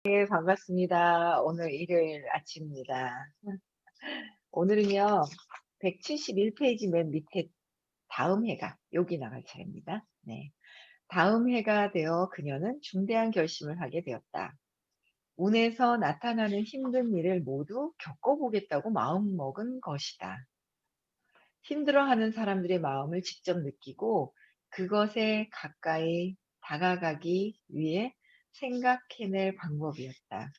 네, 반갑습니다. 오늘 일요일 아침입니다. 오늘은요, 171페이지 맨 밑에 다음 해가, 여기 나갈 차례입니다. 네. 다음 해가 되어 그녀는 중대한 결심을 하게 되었다. 운에서 나타나는 힘든 일을 모두 겪어보겠다고 마음먹은 것이다. 힘들어하는 사람들의 마음을 직접 느끼고 그것에 가까이 다가가기 위해 생각해낼 방법이었다.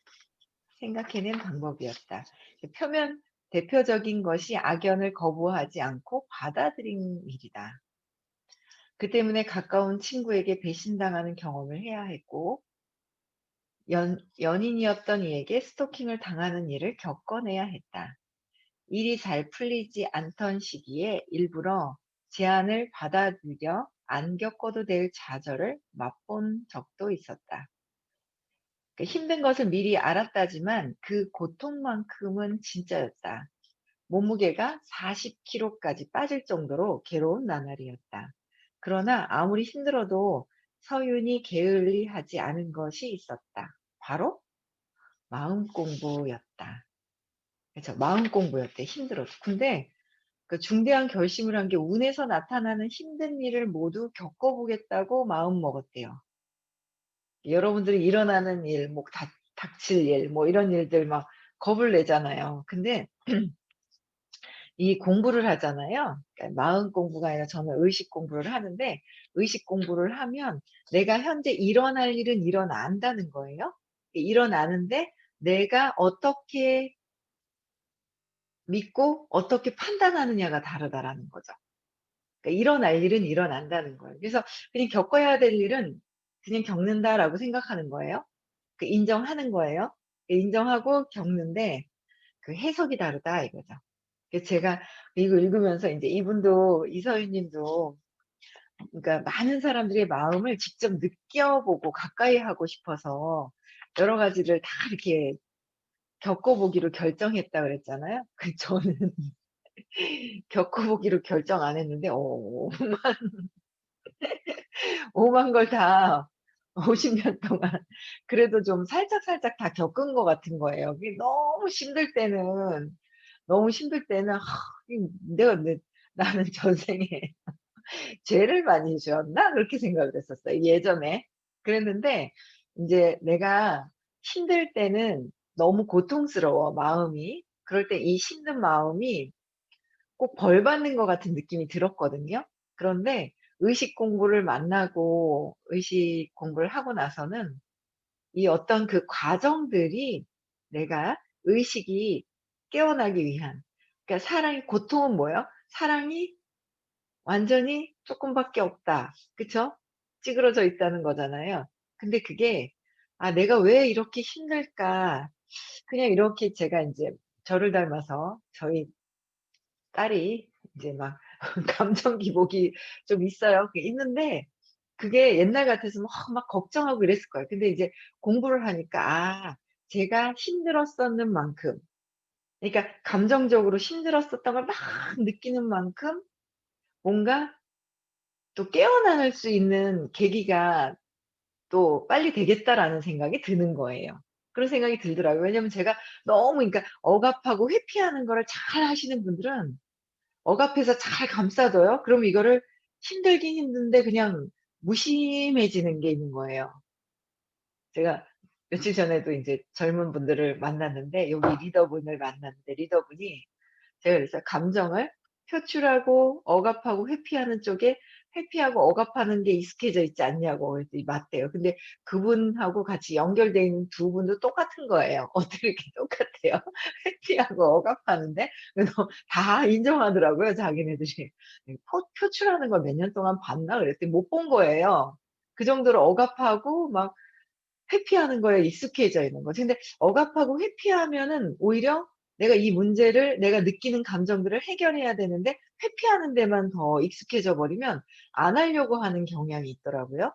생각해낸 방법이었다. 표면 대표적인 것이 악연을 거부하지 않고 받아들인 일이다. 그 때문에 가까운 친구에게 배신당하는 경험을 해야 했고, 연인이었던 이에게 스토킹을 당하는 일을 겪어내야 했다. 일이 잘 풀리지 않던 시기에 일부러 제안을 받아들여 안 겪어도 될 좌절을 맛본 적도 있었다. 힘든 것을 미리 알았다지만 그 고통만큼은 진짜였다. 몸무게가 40kg까지 빠질 정도로 괴로운 나날이었다. 그러나 아무리 힘들어도 서윤이 게을리하지 않은 것이 있었다. 바로 마음 공부였다. 그래서 마음 공부였대, 힘들어도. 근데 그 중대한 결심을 한 게 운에서 나타나는 힘든 일을 모두 겪어보겠다고 마음 먹었대요. 여러분들이 일어나는 일, 뭐 닥칠 일, 뭐 이런 일들 막 겁을 내잖아요. 근데 이 공부를 하잖아요. 그러니까 마음 공부가 아니라 저는 의식 공부를 하는데, 의식 공부를 하면 내가 현재 일어날 일은 일어난다는 거예요. 일어나는데 내가 어떻게 믿고 어떻게 판단하느냐가 다르다라는 거죠. 그러니까 일어날 일은 일어난다는 거예요. 그래서 그냥 겪어야 될 일은 그냥 겪는다라고 생각하는 거예요. 인정하는 거예요. 인정하고 겪는데 그 해석이 다르다 이거죠. 그래서 제가 이거 읽으면서 인제 이분도 이서윤 님도 그러니까 많은 사람들의 마음을 직접 느껴보고 가까이 하고 싶어서 여러 가지를 다 이렇게 겪어보기로 결정했다 그랬잖아요. 저는 겪어보기로 결정 안 했는데 오만 걸 다 50년 동안 그래도 좀 살짝살짝 다 겪은 것 같은 거예요. 그게 너무 힘들 때는 '아 이 내가 나는 전생에 죄를 많이 지었나?' 그렇게 생각을 했었어요, 예전에. 그랬는데 인제 내가 힘들 때는 너무 고통스러워, 마음이. 그럴 때 이 힘든 마음이 꼭 벌 받는 것 같은 느낌이 들었거든요. 그런데 의식 공부를 하고 나서는 이 어떤 그 과정들이 내가 의식이 깨어나기 위한, 그러니까 사랑의 고통은 뭐예요? 사랑이 완전히 쪼끔 밖에 없다. 그쵸? 찌그러져 있다는 거잖아요. 근데 그게 '아 내가 왜 이렇게 힘들까?' 그냥 이렇게 제가 인제 저를 닮아서 저희 딸이 이제 막 감정 기복이 좀 있어요. 그게 있는데 그게 옛날 같았으면 막 걱정하고 이랬을 거예요. 근데 이제 공부를 하니까 제가 힘들었었는 만큼, 그러니까 감정적으로 힘들었었던 걸 막 느끼는 만큼 뭔가 또 깨어날 수 있는 계기가 또 '빨리 되겠다.'라는 생각이 드는 거예요. 그런 생각이 들더라고요. 왜냐면 제가 너무, 그러니까 억압하고 회피하는 거를 잘하시는 분들은 억압해서 잘 감싸줘요. 그럼 이거를 힘들긴 힘든데 그냥 무심해지는 게 있는 거예요. 제가 며칠 전에도 인제 젊은 분들을 만났는데, 여기 리더분을 만났는데, 리더분이 제가 그랬어요. "감정을 표출하고 억압하고 회피하는 쪽에 회피하고 억압하는 게 익숙해져 있지 않냐."고 그랬더니 맞대요. 근데 그분하고 같이 연결돼 있는 두 분도 똑같은 거예요. 어떻게 이렇게 똑같아요? 회피하고 억압하는데. 그래서 다 인정하더라고요, 자기네들이. "표출하는 걸 몇 년 동안 봤나?" 그랬더니 못 본 거예요. 그 정도로 억압하고 막 회피하는 거에 익숙해져 있는 거죠. 근데 억압하고 회피하면은 오히려 내가 이 문제를, 내가 느끼는 감정들을 해결해야 되는데 회피하는 데만 더 익숙해져 버리면 안 하려고 하는 경향이 있더라고요.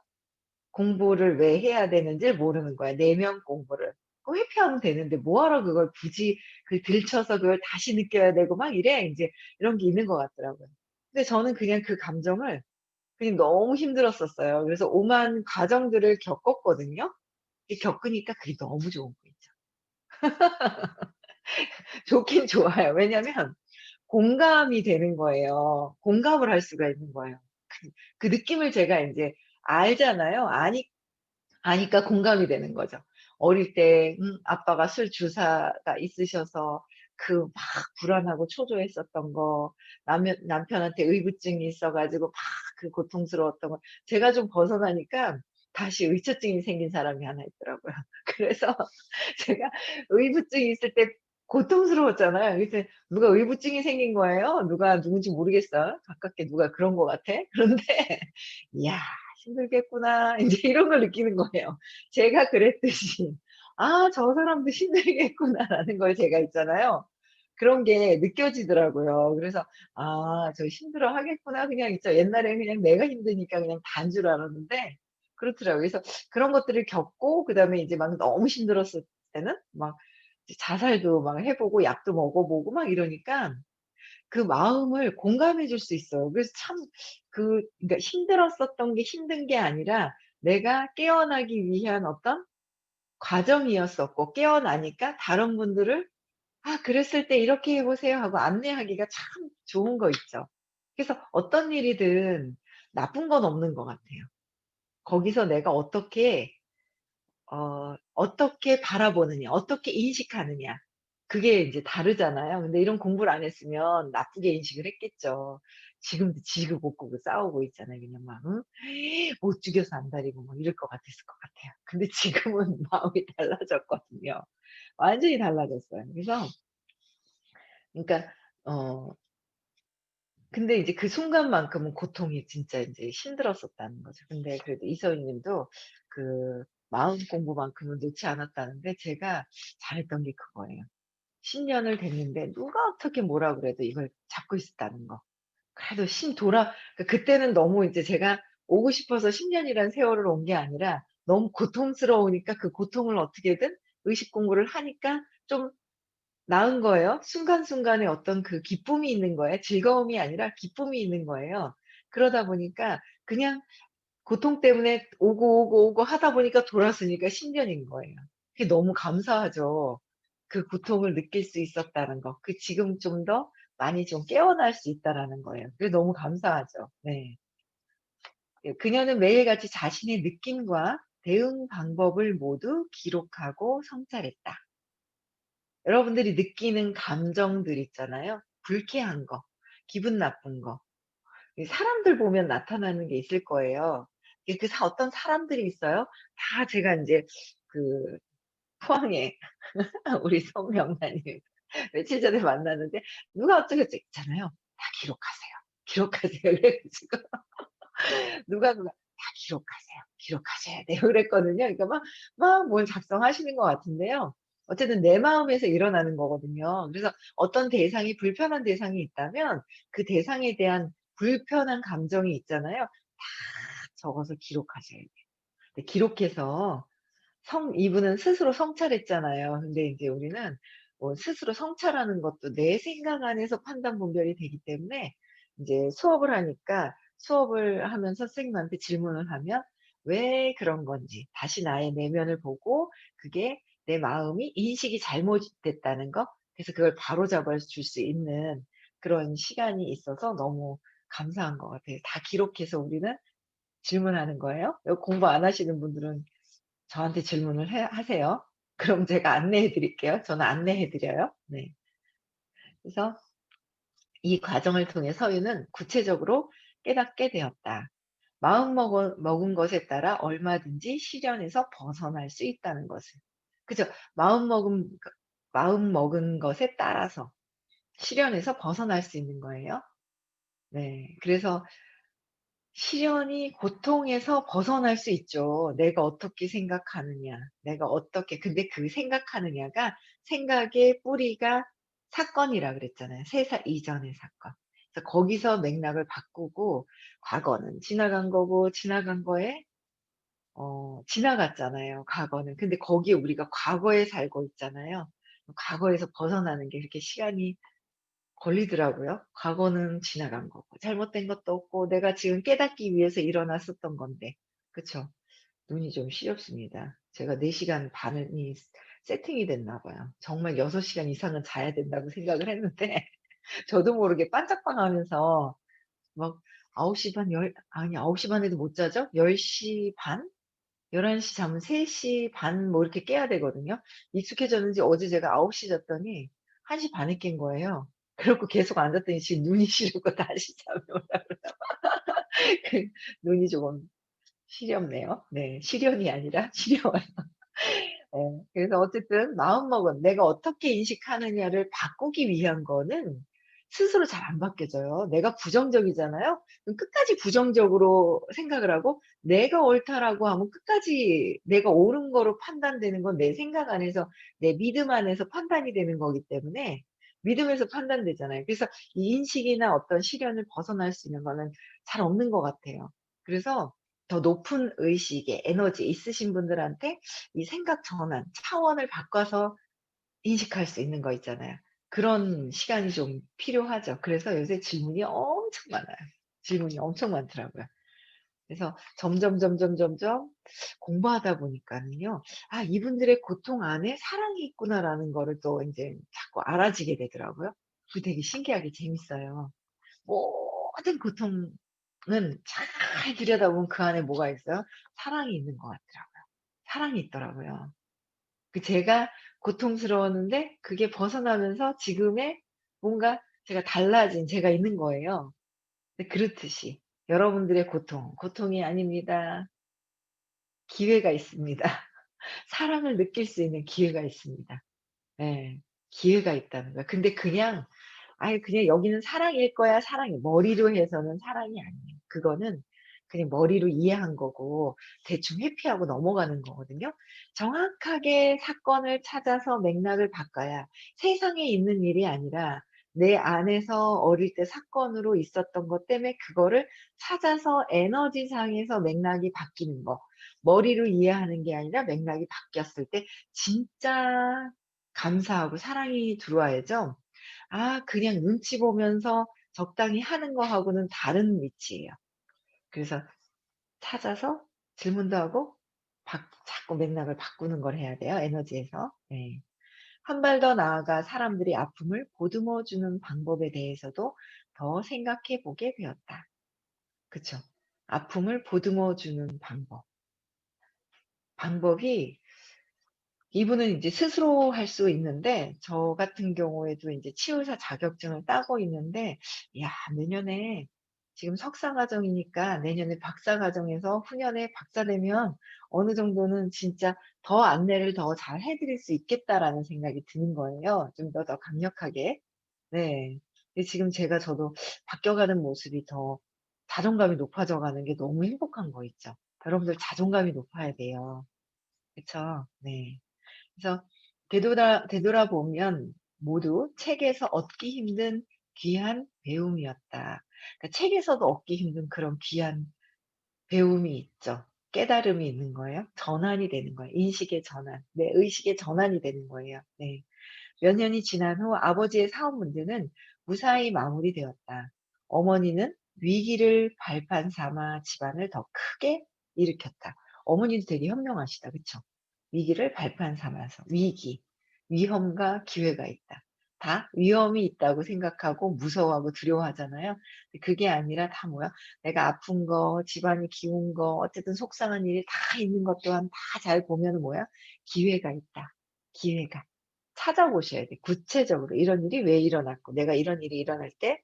공부를 왜 해야 되는지를 모르는 거야, 내면 공부를. 회피하면 되는데 뭐하러 그걸 굳이 들춰서 그걸 다시 느껴야 되고 막 이래, 인제 이런 게 있는 것 같더라고요. 근데 저는 그냥 그 감정을 그냥 너무 힘들었었어요. 그래서 오만 과정들을 겪었거든요. 겪으니까 그게 너무 좋은 거 있죠. 좋긴 좋아요. 왜냐면 공감이 되는 거예요. 공감을 할 수가 있는 거예요. 그 느낌을 제가 인제 알잖아요. 아니까 공감이 되는 거죠. 어릴 때 아빠가 술 주사가 있으셔서 그 막 불안하고 초조했었던 거, 남편한테 의부증이 있어 가지고 막 그 고통스러웠던 거, 제가 좀 벗어나니까 다시 의처증이 생긴 사람이 하나 있더라고요. 그래서 제가 의부증이 있을 때 고통스러웠잖아요. 그래서 누가 의부증이 생긴 거예요. 누가 누군지 모르겠어. 가깝게 누가 그런 것 같아. 그런데 '이야 힘들겠구나.' 인제 이런 걸 느끼는 거예요. 제가 그랬듯이 '아 저 사람도 힘들겠구나.'라는 걸 제가 있잖아요. 그런 게 느껴지더라고요. 그래서 '아 저 힘들어하겠구나.' 그냥 있죠. 옛날에는 그냥 내가 힘드니까 그냥 다인 줄 알았는데 그렇더라고요. 그래서 그런 것들을 겪고 그다음에 이제 막 너무 힘들었을 때는 막 이제 자살도 막 해 보고 약도 먹어 보고 막 이러니까 그 마음을 공감해 줄 수 있어요. 그래서 참 그러니까 힘들었었던 게 힘든 게 아니라 내가 깨어나기 위한 어떤 과정이었었고, 깨어나니까 다른 분들을 "아 그랬을 때 이렇게 해 보세요." 하고 안내하기가 참 좋은 거 있죠. 그래서 어떤 일이든 나쁜 건 없는 것 같아요. 거기서 내가 어떻게 바라보느냐, 어떻게 인식하느냐, 그게 인제 다르잖아요. 근데 이런 공부를 안 했으면 나쁘게 인식을 했겠죠. 지금도 지그볶고 싸우고 있잖아요. 그냥 막 응? 못 죽여서 안달이고 막 이럴 것 같았을 것 같아요. 근데 지금은 마음이 달라졌거든요. 완전히 달라졌어요. 그래서 그러니까 어 근데 이제 그 순간만큼은 고통이 진짜 인제 힘들었었다는 거죠. 근데 그래도 이서희 님도 그 마음 공부만큼은 놓지 않았다는데, 제가 잘했던 게 그거예요. 10 년을 됐는데 누가 어떻게 뭐라 그래도 이걸 잡고 있었다는 거. 그래도 그때는 너무 이제 제가 오고 싶어서 10 년이란 세월을 온 게 아니라 너무 고통스러우니까 그 고통을 어떻게든 의식 공부를 하니까 좀 나은 거예요. 순간순간에 어떤 그 기쁨이 있는 거예요. 즐거움이 아니라 기쁨이 있는 거예요. 그러다 보니까 그냥 고통 때문에 오고 하다 보니까 돌았으니까 10 년인 거예요. 그게 너무 감사하죠. 그 고통을 느낄 수 있었다는 거. 지금 좀 더 많이 좀 깨어날 수 있다라는 거예요. 그게 너무 감사하죠. 네. 예, 그녀는 매일같이 자신의 느낌과 대응 방법을 모두 기록하고 성찰했다. 여러분들이 느끼는 감정들 있잖아요. 불쾌한 거, 기분 나쁜 거. 이 사람들 보면 나타나는 게 있을 거예요. 어떤 사람들이 있어요. 다 제가 인제 그 포항에 우리 성명라님 며칠 전에 만났는데 누가 어쩌고저쩌고 있잖아요. "다 기록하세요. 기록하세요." 그래 가지고 누가 "다 기록하세요. 기록하셔야 돼요." 그랬거든요. 그러니까 막 뭘 작성하시는 것 같은데요. 어쨌든 내 마음에서 일어나는 거거든요. 그래서 어떤 대상이 불편한 대상이 있다면 그 대상에 대한 불편한 감정이 있잖아요. 다 적어서 기록하셔야 돼요. 근데 기록해서 이분은 스스로 성찰했잖아요. 근데 인제 우리는 뭐 스스로 성찰하는 것도 내 생각 안에서 판단 분별이 되기 때문에 인제 수업을 하면서 선생님한테 질문을 하면 왜 그런 건지 다시 나의 내면을 보고 그게 내 마음이 인식이 잘못됐다는 거, 그래서 그걸 바로잡아 줄 수 있는 그런 시간이 있어서 너무 감사한 것 같아요. 다 기록해서 우리는 질문하는 거예요. 공부 안 하시는 분들은 저한테 질문을 하세요. 그럼 제가 안내해 드릴게요. 저는 안내해 드려요. 네. 그래서 이 과정을 통해 서유는 구체적으로 깨닫게 되었다. 먹은 것에 따라 얼마든지 시련에서 벗어날 수 있다는 것을. 그죠? 마음 먹은 그 마음 먹은 것에 따라서 시련에서 벗어날 수 있는 거예요. 네. 그래서 시련이 고통에서 벗어날 수 있죠. 내가 어떻게 생각하느냐. 근데 그 생각하느냐가, 생각의 뿌리가 사건이라 그랬잖아요. 세사 이전의 사건. 그래서 거기서 맥락을 바꾸고, 과거는 지나간 거고 지나간 거에 지나갔잖아요, 과거는. 근데 거기에 우리가 과거에 살고 있잖아요. 과거에서 벗어나는 게 그렇게 시간이 걸리더라고요. 과거는 지나간 거고 잘못된 것도 없고 내가 지금 깨닫기 위해서 일어났었던 건데. 그쵸? 눈이 좀 시렵습니다. 제가 4 시간 반이 세팅이 됐나 봐요. 정말 6 시간 이상은 자야 된다고 생각을 했는데 저도 모르게 반짝반하면서 막 9시 반 열 아니 9시 반에도 못 자죠. 10시 반? 11시 자면 3시 반 뭐 이렇게 깨야 되거든요. 익숙해졌는지 어제 제가 9시 잤더니 1시 반에 깬 거예요. 그래 갖고 계속 앉았더니 지금 눈이 시려고 다시 잠이 오더라고요. 그 눈이 조금 시렵네요. 네. 시련이 아니라 시려워요. 예. 그래서 어쨌든 마음먹은 내가 어떻게 인식하느냐를 바꾸기 위한 거는 스스로 잘 안 바뀌어져요. 내가 부정적이잖아요. 그럼 끝까지 부정적으로 생각을 하고 내가 옳다라고 하면 끝까지 내가 옳은 거로 판단되는 건 내 생각 안에서 내 믿음 안에서 판단이 되는 거기 때문에 믿음에서 판단되잖아요. 그래서 이 인식이나 어떤 시련을 벗어날 수 있는 거는 잘 없는 것 같아요. 그래서 더 높은 의식의 에너지 있으신 분들한테 이 생각 전환, 차원을 바꿔서 인식할 수 있는 거 있잖아요. 그런 시간이 좀 필요하죠. 그래서 요새 질문이 엄청 많아요. 질문이 엄청 많더라고요. 그래서 점점 공부하다 보니까는요. '아 이분들의 고통 안에 사랑이 있구나.'라는 거를 또 인제 자꾸 알아지게 되더라고요. 그게 되게 신기하게 재밌어요. 모든 고통은 잘 들여다보면 그 안에 뭐가 있어요? 사랑이 있는 것 같더라고요. 사랑이 있더라고요. 그 제가 고통스러웠는데 그게 벗어나면서 지금의 뭔가 제가 달라진 제가 있는 거예요. 네 그렇듯이 여러분들의 고통이 아닙니다. 기회가 있습니다. 사랑을 느낄 수 있는 기회가 있습니다. 예. 기회가 있다는 거야. 근데 그냥 아이 그냥 여기는 사랑일 거야 사랑이 머리로 해서는 사랑이 아니에요. 그거는 그냥 머리로 이해한 거고 대충 회피하고 넘어가는 거거든요. 정확하게 사건을 찾아서 맥락을 바꿔야 세상에 있는 일이 아니라 내 안에서 어릴 때 사건으로 있었던 것 때문에 그거를 찾아서 에너지상에서 맥락이 바뀌는 거. 머리로 이해하는 게 아니라 맥락이 바뀌었을 때 진짜 감사하고 사랑이 들어와야죠. 아 그냥 눈치 보면서 적당히 하는 거하고는 다른 위치예요. 그래서 찾아서 질문도 하고 자꾸 맥락을 바꾸는 걸 해야 돼요, 에너지에서. 네. 한 발 더 나아가 사람들이 아픔을 보듬어 주는 방법에 대해서도 더 생각해 보게 되었다. 그쵸. 아픔을 보듬어 주는 방법이 이분은 인제 스스로 할 수 있는데 저 같은 경우에도 인제 치유사 자격증을 따고 있는데 야 내년에 지금 석사 과정이니까 내년에 박사 과정에서 후년에 박사 되면 어느 정도는 진짜 더 안내를 더 잘 해 드릴 수 있겠다라는 생각이 드는 거예요, 좀 더 강력하게. 네. 근데 지금 저도 바뀌어가는 모습이 더 자존감이 높아져 가는 게 너무 행복한 거 있죠. 여러분들 자존감이 높아야 돼요. 그쵸? 네. 그래서 되돌아보면 모두 책에서 얻기 힘든 귀한 배움이었다. 그러니까 책에서도 얻기 힘든 그런 귀한 배움이 있죠. 깨달음이 있는 거예요. 전환이 되는 거예요. 인식의 전환, 내 의식의 전환이 되는 거예요. 네. 몇 년이 지난 후 아버지의 사업 문제는 무사히 마무리되었다. 어머니는 위기를 발판 삼아 집안을 더 크게 일으켰다. 어머니도 되게 현명하시다. 그쵸? 위기를 발판 삼아서 위험과 기회가 있다. 다 위험이 있다고 생각하고 무서워하고 두려워하잖아요. 근데 그게 아니라 다 뭐야? 내가 아픈 거, 집안이 기운 거, 어쨌든 속상한 일이 다 있는 것 또한 다 잘 보면은 뭐야? 기회가 있다. 기회가. 찾아보셔야 돼. 구체적으로 이런 일이 왜 일어났고 내가 이런 일이 일어날 때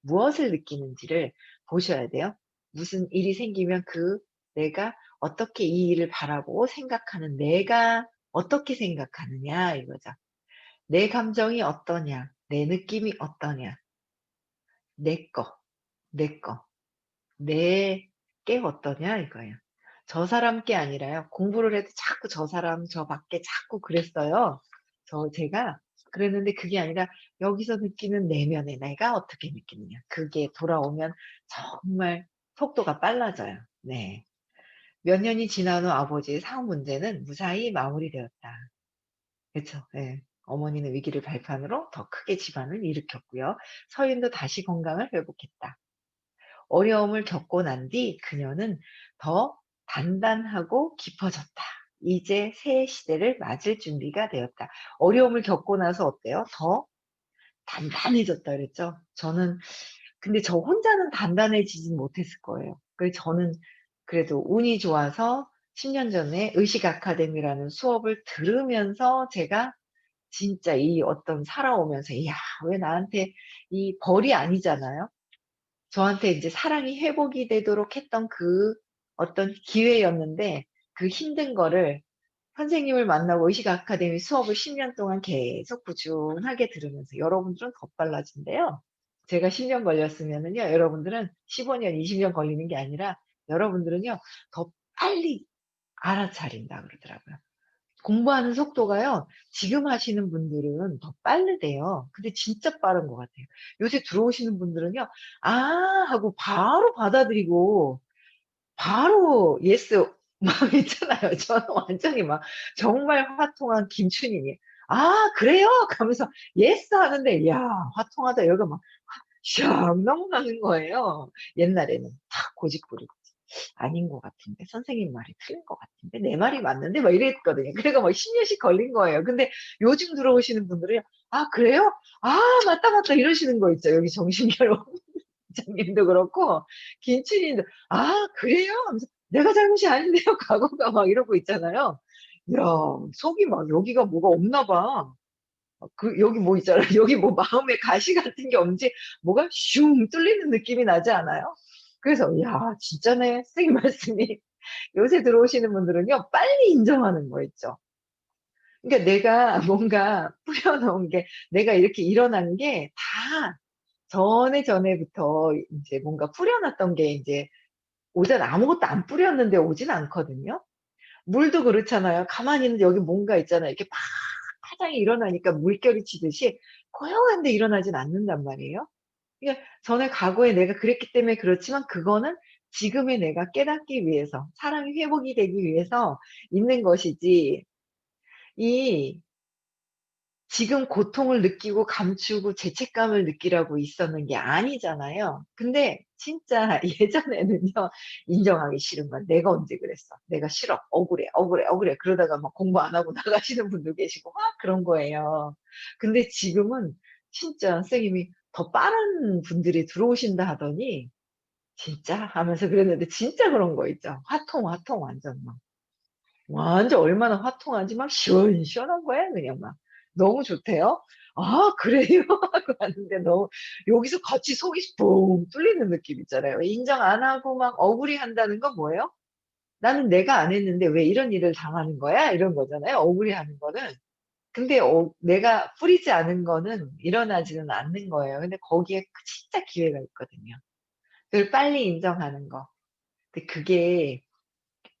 무엇을 느끼는지를 보셔야 돼요. 무슨 일이 생기면 내가 어떻게 이 일을 바라보고 생각하는 내가 어떻게 생각하느냐 이거죠. 내 감정이 어떠냐, 내 느낌이 어떠냐, 내 거, 내 거, 내 게 어떠냐 이거예요. 저 사람 게 아니라요. 공부를 해도 자꾸 저 사람 저 밖에 자꾸 그랬어요. 제가 그랬는데 그게 아니라 여기서 느끼는 내면의 내가 어떻게 느끼느냐. 그게 돌아오면 정말 속도가 빨라져요. 네. 몇 년이 지난 후 아버지의 사업 문제는 무사히 마무리되었다. 그쵸. 예. 어머니는 위기를 발판으로 더 크게 집안을 일으켰고요. 서인도 다시 건강을 회복했다. 어려움을 겪고 난 뒤 그녀는 더 단단하고 깊어졌다. 이제 새 시대를 맞을 준비가 되었다. 어려움을 겪고 나서 어때요? 더 단단해졌다 그랬죠. 저는 근데 저 혼자는 단단해지진 못했을 거예요. 저는 그래도 운이 좋아서 10년 전에 의식 아카데미라는 수업을 들으면서 제가 진짜 이 어떤 살아오면서 '이야 왜 나한테' 이 벌이 아니잖아요. 저한테 인제 사랑이 회복이 되도록 했던 그 어떤 기회였는데 그 힘든 거를 선생님을 만나고 의식 아카데미 수업을 10년 동안 계속 꾸준하게 들으면서 여러분들은 더 빨라진대요. 제가 10년 걸렸으면은요 여러분들은 15 년, 20년 걸리는 게 아니라 여러분들은요 더 빨리 알아차린다 그러더라고요. 공부하는 속도가요 지금 하시는 분들은 더 빠르대요. 근데 진짜 빠른 것 같아요. 요새 들어오시는 분들은요 '아.' 하고 바로 받아들이고 바로 예스 막 있잖아요. 저는 완전히 막 정말 화통한 김춘희님. "아 그래요?" 하면서 "예스." 하는데 야 화통하다 여기가 막 샥 넘어가는 거예요. 옛날에는 탁 고집 부리고. 아닌 것 같은데 선생님 말이 틀린 것 같은데 내 말이 맞는데 막 이랬거든요. 그래가 막 10 년씩 걸린 거예요. 근데 요즘 들어오시는 분들은 "아 그래요? 아 맞다, 맞다." 이러시는 거 있죠. 여기 정신결 원장님도 그렇고 김치리도 "아 그래요?" 하면서 "내가 잘못이 아닌데요." 과거가 막 이러고 있잖아요. 야 속이 막 여기가 뭐가 없나 봐. 여기 뭐 있잖아요. 여기 뭐 마음에 가시 같은 게 없는지 뭐가 슝 뚫리는 느낌이 나지 않아요? 그래서 '야 진짜네.' 선생님 말씀이. 요새 들어오시는 분들은요 빨리 인정하는 거 있죠. 그러니까 내가 뭔가 뿌려 놓은 게 내가 이렇게 일어난 게 다 전에부터 인제 뭔가 뿌려 놨던 게 인제 오잖아. 아무것도 안 뿌렸는데 오진 않거든요. 물도 그렇잖아요. 가만히 있는데 여기 뭔가 있잖아요. 이렇게 막 파장이 일어나니까 물결이 치듯이 고요한데 일어나진 않는단 말이에요. 그러니까 전에 과거에 내가 그랬기 때문에 그렇지만 그거는 지금의 내가 깨닫기 위해서 사랑이 회복이 되기 위해서 있는 것이지 이 지금 고통을 느끼고 감추고 죄책감을 느끼라고 있었는 게 아니잖아요. 근데 진짜 예전에는요 인정하기 싫은 거야. '내가 언제 그랬어. 내가 싫어. 억울해, 억울해, 억울해.' 그러다가 막 공부 안 하고 나가시는 분도 계시고 막 그런 거예요. 근데 지금은 진짜 선생님이 "더 빠른 분들이 들어오신다." 하더니 "진짜?" 하면서 그랬는데 진짜 그런 거 있죠. 화통, 화통 완전 막. 완전 얼마나 화통한지 막 시원시원한 거야 그냥 막. 너무 좋대요. "아 그래요?" 하고 왔는데 너무 여기서 같이 속이 뻥 뚫리는 느낌 있잖아요. 인정 안 하고 막 억울해한다는 건 뭐예요? '나는 내가 안 했는데 왜 이런 일을 당하는 거야?' 이런 거잖아요 억울해하는 거는. 근데 내가 뿌리지 않은 거는 일어나지는 않는 거예요. 근데 거기에 진짜 기회가 있거든요. 그걸 빨리 인정하는 거. 근데 그게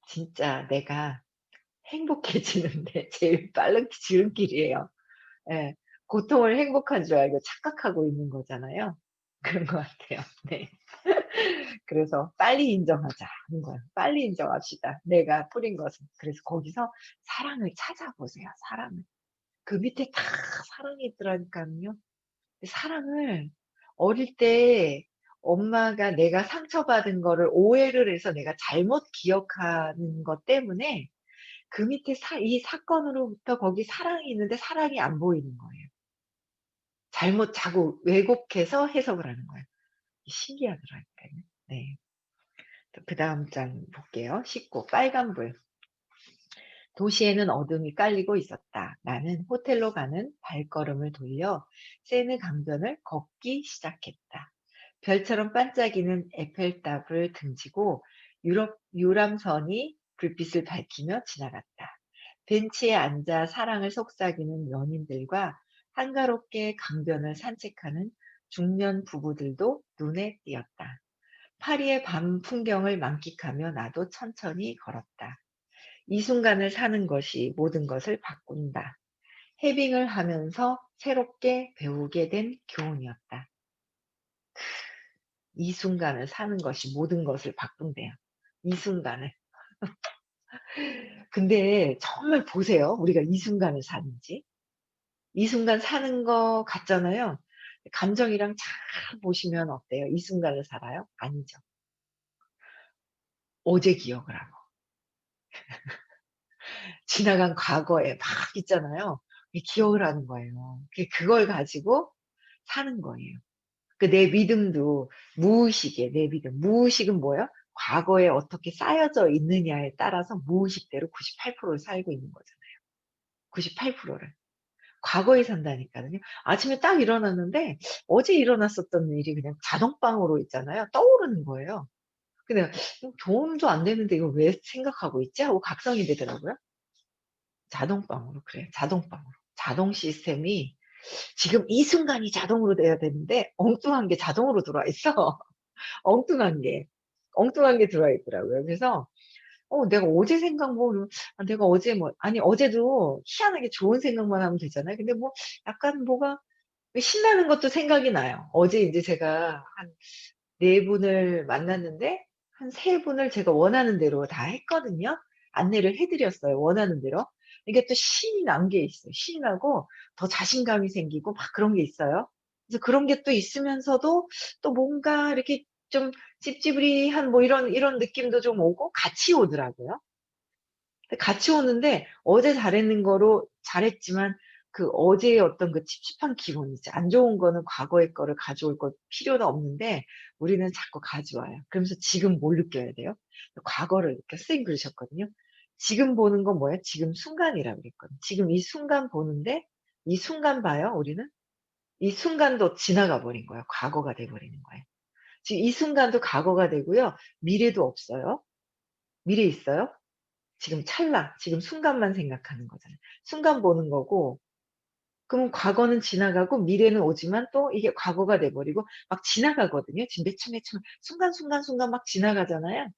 진짜 내가 행복해지는데 제일 빠른 지름길이에요. 예. 고통을 행복한 줄 알고 착각하고 있는 거잖아요. 그런 것 같아요. 네. 그래서 "빨리 인정하자." 하는 거예요. "빨리 인정합시다. 내가 뿌린 것을." 그래서 거기서 사랑을 찾아보세요, 사랑을. 그 밑에 다 사랑이 있더라니깐요. 사랑을 어릴 때 엄마가 내가 상처받은 거를 오해를 해서 내가 잘못 기억하는 것 때문에 그 밑에 이 사건으로부터 거기 사랑이 있는데 사랑이 안 보이는 거예요. 잘못 자꾸 왜곡해서 해석을 하는 거예요. 신기하더라니까요. 네. 또 그다음 장 볼게요. 19 빨간불. 도시에는 어둠이 깔리고 있었다. 나는 호텔로 가는 발걸음을 돌려 세느 강변을 걷기 시작했다. 별처럼 반짝이는 에펠탑을 등지고 유람선이 불빛을 밝히며 지나갔다. 벤치에 앉아 사랑을 속삭이는 연인들과 한가롭게 강변을 산책하는 중년 부부들도 눈에 띄었다. 파리의 밤 풍경을 만끽하며 나도 천천히 걸었다. 이 순간을 사는 것이 모든 것을 바꾼다. 해빙을 하면서 새롭게 배우게 된 교훈이었다. 이 순간을 사는 것이 모든 것을 바꾼대요. 이 순간을. 근데 정말 보세요. 우리가 이 순간을 사는지. 이 순간 사는 거 같잖아요. 감정이랑 잘 보시면 어때요? 이 순간을 살아요? 아니죠. 어제 기억을 하고. 지나간 과거에 막 있잖아요. 이 기억을 하는 거예요. 그걸 가지고 사는 거예요. 그 내 믿음도 무의식에 내 믿음. 무의식은 뭐예요? 과거에 어떻게 쌓여져 있느냐에 따라서 무의식대로 98%를 살고 있는 거잖아요. 98%를. 과거에 산다니까요. 아침에 딱 일어났는데 어제 일어났었던 일이 그냥 자동방으로 있잖아요. 떠오르는 거예요. 근데 '도움도 안 되는데 이걸 왜 생각하고 있지?' 하고 각성이 되더라고요. 자동방으로. 그래 자동방으로. 자동 시스템이 지금 이 순간이 자동으로 돼야 되는데 엉뚱한 게 자동으로 들어와 있어. 엉뚱한 게. 엉뚱한 게 들어와 있더라고요. 그래서 내가 어제 생각 뭐 내가 어제 뭐 아니 어제도 희한하게 좋은 생각만 하면 되잖아요. 근데 뭐 약간 뭐가 왜 신나는 것도 생각이 나요. 어제 인제 제가 한 4 분을 만났는데 한 3 분을 제가 원하는 대로 다 했거든요. 안내를 해 드렸어요, 원하는 대로. 이게 또 신이 난 게 있어요. 신이 나고 더 자신감이 생기고 막 그런 게 있어요. 그래서 그런 게 또 있으면서도 또 뭔가 이렇게 좀 찝찝으리한 뭐 이런 느낌도 좀 오고 같이 오더라고요. 근데 같이 오는데 어제 잘했는 거로 잘했지만 그 어제의 어떤 그 찝찝한 기분 있죠. 안 좋은 거는 과거의 거를 가져올 거 필요도 없는데 우리는 자꾸 가져와요. 그러면서 지금 뭘 느껴야 돼요? 과거를 느껴. 선생님 그러셨거든요. 지금 보는 건 뭐예요? 지금 순간이라고 그랬거든요. 지금 이 순간 보는데 이 순간 봐요, 우리는. 이 순간도 지나가 버린 거예요. 과거가 돼 버리는 거예요. 지금 이 순간도 과거가 되고요. 미래도 없어요. 미래 있어요? 지금 찰나, 지금 순간만 생각하는 거잖아요. 순간 보는 거고 그럼 과거는 지나가고 미래는 오지만 또 이게 과거가 돼 버리고 막 지나가거든요. 지금 매춘 순간 막 지나가잖아요.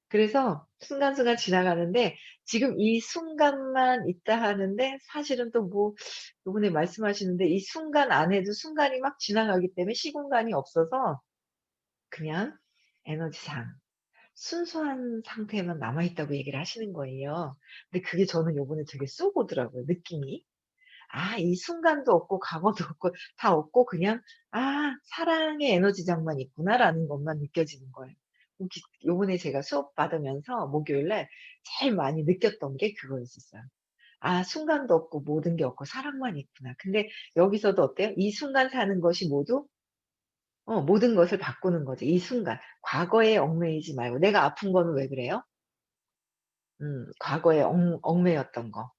그래서 순간순간 지나가는데 지금 이 순간만 있다 하는데 사실은 또 뭐 요번에 말씀하시는데 이 순간 안에도 순간이 막 지나가기 때문에 시공간이 없어서 그냥 에너지상 순수한 상태에만 남아 있다고 얘기를 하시는 거예요. 근데 그게 저는 요번에 되게 쏙 오더라고요, 느낌이. 아 이 순간도 없고 과거도 없고 다 없고 그냥 '아 사랑의 에너지장만 있구나.'라는 것만 느껴지는 거예요. 요번에 제가 수업 받으면서 목요일 날 제일 많이 느꼈던 게 그거였었어요. '아 순간도 없고 모든 게 없고 사랑만 있구나.' 근데 여기서도 어때요? 이 순간 사는 것이 모두 모든 것을 바꾸는 거죠. 이 순간. 과거에 얽매이지 말고 '내가 아픈 거는 왜 그래요?' 과거에 얽매였던 거.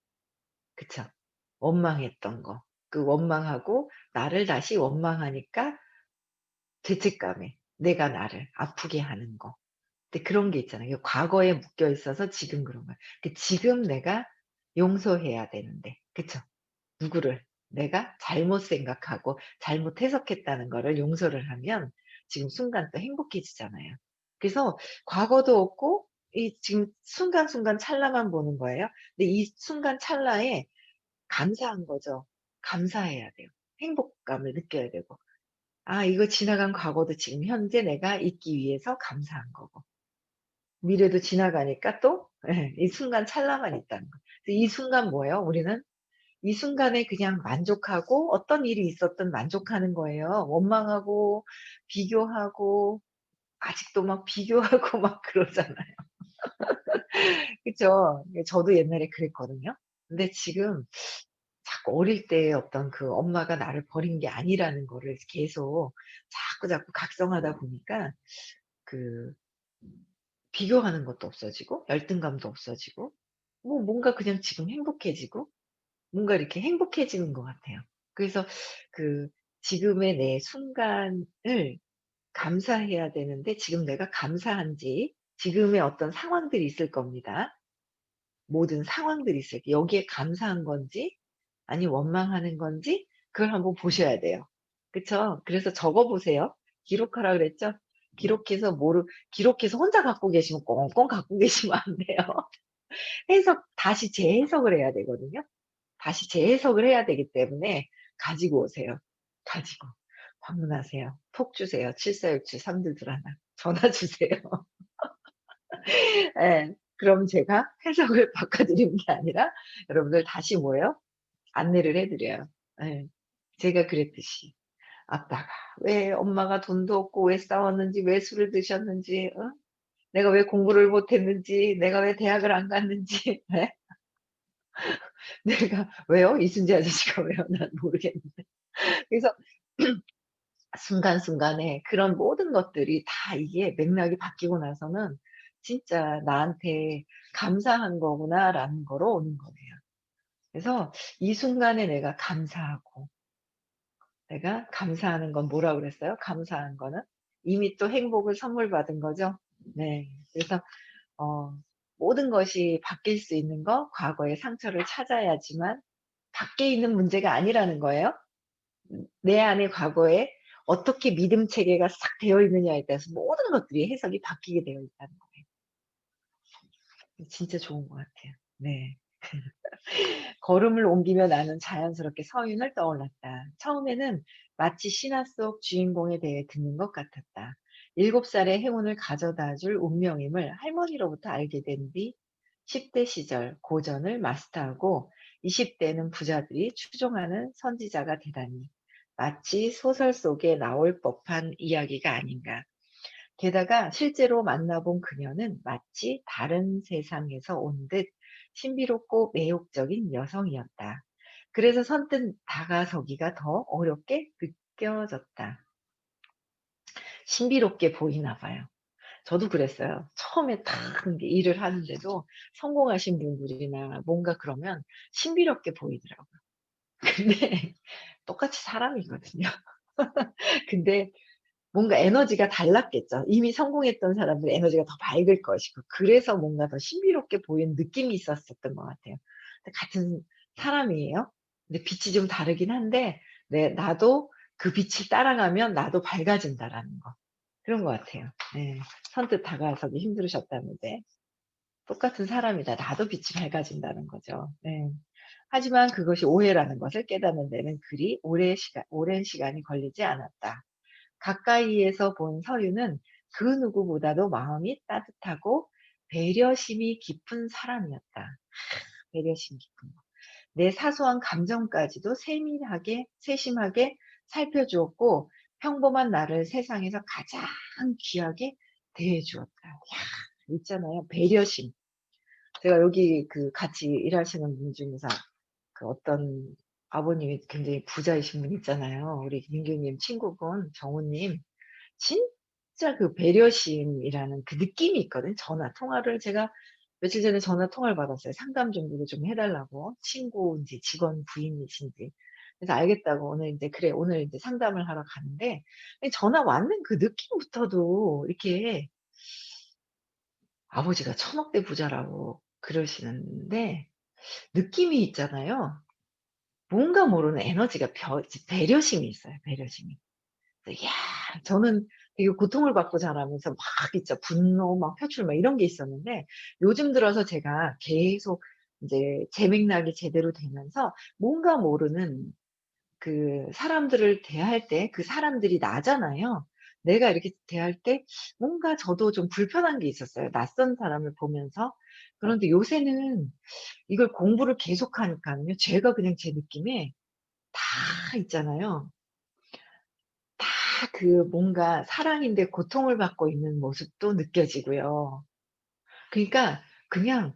그쵸. 원망했던 거. 그 원망하고 나를 다시 원망하니까 죄책감에 내가 나를 아프게 하는 거. 근데 그런 게 있잖아요. 과거에 묶여 있어서 지금 그런 거야. 지금 내가 용서해야 되는데. 그쵸. 누구를 내가 잘못 생각하고 잘못 해석했다는 거를 용서를 하면 지금 순간 또 행복해지잖아요. 그래서 과거도 없고 이 지금 순간순간 찰나만 보는 거예요. 근데 이 순간 찰나에 감사한 거죠. 감사해야 돼요. 행복감을 느껴야 되고. 아 이거 지나간 과거도 지금 현재 내가 있기 위해서 감사한 거고. 미래도 지나가니까 또 이 순간 찰나만 있다는 거. 이 순간 뭐예요? 우리는 이 순간에 그냥 만족하고 어떤 일이 있었든 만족하는 거예요. 원망하고 비교하고 아직도 막 비교하고 막 그러잖아요. 그쵸? 저도 옛날에 그랬거든요. 근데 지금 자꾸 어릴 때의 어떤 그 엄마가 나를 버린 게 아니라는 거를 계속 자꾸 각성하다 보니까 그 비교하는 것도 없어지고 열등감도 없어지고 뭔가 그냥 지금 행복해지고 뭔가 이렇게 행복해지는 것 같아요. 그래서 그 지금의 내 순간을 감사해야 되는데 지금 내가 감사한지 지금의 어떤 상황들이 있을 겁니다. 모든 상황들이 있어요. 여기에 감사한 건지 아니면 원망하는 건지 그걸 한번 보셔야 돼요. 그쵸? 그래서 적어 보세요. 기록하라 그랬죠? 기록해서 혼자 갖고 계시면 꽁꽁 갖고 계시면 안 돼요. 다시 재해석을 해야 되거든요. 다시 재해석을 해야 되기 때문에 가지고 오세요. 가지고. 방문하세요. 톡 주세요. 7467 322 1 전화 주세요. 예. 그럼 제가 해석을 바꿔 드리는 게 아니라 여러분들 다시 뭐예요? 안내를 해 드려요. 예. 제가 그랬듯이. 아빠가 왜 엄마가 돈도 없고 왜 싸웠는지 왜 술을 드셨는지 내가 왜 공부를 못 했는지 내가 왜 대학을 안 갔는지 예? 내가 "왜요? 이순재 아저씨가 왜요?" 난 모르겠는데. 그래서 순간순간에 그런 모든 것들이 다 이게 맥락이 바뀌고 나서는 '진짜 나한테 감사한 거구나.'라는 거로 오는 거예요. 그래서 이 순간에 내가 감사하는 건 뭐라 그랬어요? 감사한 거는 이미 또 행복을 선물 받은 거죠. 네. 그래서 어 모든 것이 바뀔 수 있는 거 과거의 상처를 찾아야지만 밖에 있는 문제가 아니라는 거예요. 내 안에 과거에 어떻게 믿음 체계가 싹 되어 있느냐에 따라서 모든 것들이 해석이 바뀌게 되어 있다는 거예요. 진짜 좋은 것 같아요. 네. 걸음을 옮기며 나는 자연스럽게 서윤을 떠올랐다. 처음에는 마치 신화 속 주인공에 대해 듣는 것 같았다. 7살의 행운을 가져다 줄 운명임을 할머니로부터 알게 된 뒤 10대 시절 고전을 마스터하고 20대는 부자들이 추종하는 선지자가 되다니 마치 소설 속에 나올 법한 이야기가 아닌가. 게다가 실제로 만나본 그녀는 마치 다른 세상에서 온 듯 신비롭고 매혹적인 여성이었다. 그래서 선뜻 다가서기가 더 어렵게 느껴졌다. 신비롭게 보이나 봐요. 저도 그랬어요. 처음에 딱 이렇게 일을 하는데도 성공하신 분들이나 뭔가 그러면 신비롭게 보이더라고요. 근데 똑같이 사람이거든요. 근데 뭔가 에너지가 달랐겠죠. 이미 성공했던 사람들의 에너지가 더 밝을 것이고 그래서 뭔가 더 신비롭게 보이는 느낌이 있었었던 것 같아요. 근데 같은 사람이에요. 근데 빛이 좀 다르긴 한데 네 나도 그 빛을 따라가면 나도 밝아진다라는 거. 그런 것 같아요. 네. 선뜻 다가서기 힘들으셨다는데 똑같은 사람이다. 나도 빛이 밝아진다는 거죠. 네. 하지만 그것이 오해라는 것을 깨닫는 데는 그리 오랜 시간이 걸리지 않았다. 가까이에서 본 서유는 그 누구보다도 마음이 따뜻하고 배려심이 깊은 사람이었다. 배려심 깊은 거. 내 사소한 감정까지도 세심하게 살펴주었고 평범한 나를 세상에서 가장 귀하게 대해 주었다. 야, 있잖아요. 배려심. 제가 여기 그 같이 일하시는 분 중에서 그 어떤 아버님이 굉장히 부자이신 분 있잖아요. 우리 민규님 친구분 정우님. 진짜 그 배려심이라는 그 느낌이 있거든요. 전화 통화를 제가 며칠 전에 전화 통화를 받았어요. 상담 정도를 좀 해 달라고. 친구인지 직원 부인이신지. 그래서 알겠다고 오늘 인제 "그래 오늘 인제 상담을 하러 가는데" 이 전화 왔는 그 느낌부터도 이렇게 아버지가 1,000억대 부자라고 그러시는데 느낌이 있잖아요. 뭔가 모르는 에너지가 배려심이 있어요, 배려심이. 그래서 이야 저는 되게 고통을 받고 자라면서 막 있죠. 분노 막 표출 막 이런 게 있었는데 요즘 들어서 제가 계속 인제 제 맥락이 제대로 되면서 뭔가 모르는 그 사람들을 대할 때 그 사람들이 나잖아요. 내가 이렇게 대할 때 뭔가 저도 좀 불편한 게 있었어요, 낯선 사람을 보면서. 그런데 요새는 이걸 공부를 계속하니깐요 제가 그냥 제 느낌에 다 있잖아요. 다 그 뭔가 사랑인데 고통을 받고 있는 모습도 느껴지고요. 그러니까 그냥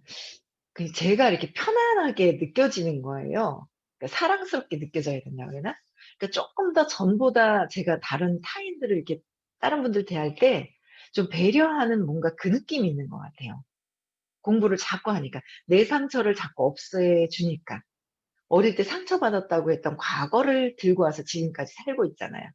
제가 이렇게 편안하게 느껴지는 거예요. 그러니까 사랑스럽게 느껴져야 된다 그러나? 그러니까 쪼끔 더 전보다 제가 다른 타인들을 이렇게 다른 분들 대할 때 좀 배려하는 뭔가 그 느낌이 있는 것 같아요. 공부를 자꾸 하니까. 내 상처를 자꾸 없애 주니까. 어릴 때 상처받았다고 했던 과거를 들고 와서 지금까지 살고 있잖아요.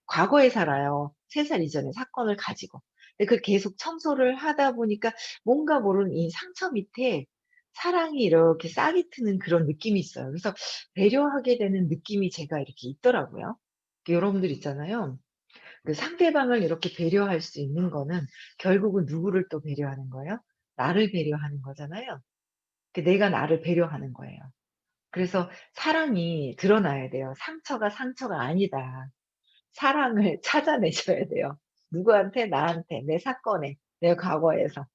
과거에 살아요. 3살 이전의 사건을 가지고. 근데 그걸 계속 청소를 하다 보니까 뭔가 모르는 이 상처 밑에 사랑이 이렇게 싹이 트는 그런 느낌이 있어요. 그래서 배려하게 되는 느낌이 제가 이렇게 있더라고요. 그 여러분들 있잖아요. 그 상대방을 이렇게 배려할 수 있는 거는 결국은 누구를 또 배려하는 거예요? 나를 배려하는 거잖아요. 그 내가 나를 배려하는 거예요. 그래서 사랑이 드러나야 돼요. 상처가 상처가 아니다. 사랑을 찾아내셔야 돼요. 누구한테? 나한테, 내 사건에, 내 과거에서.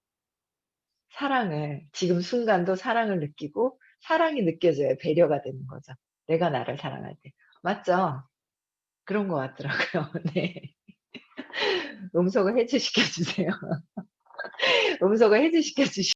사랑을 지금 순간도 사랑을 느끼고 사랑이 느껴져야 배려가 되는 거죠. 내가 나를 사랑할 때. 맞죠? 그런 것 같더라고요. 네. 음소거 해지시켜 주세요. 음소거 해지시켜 주시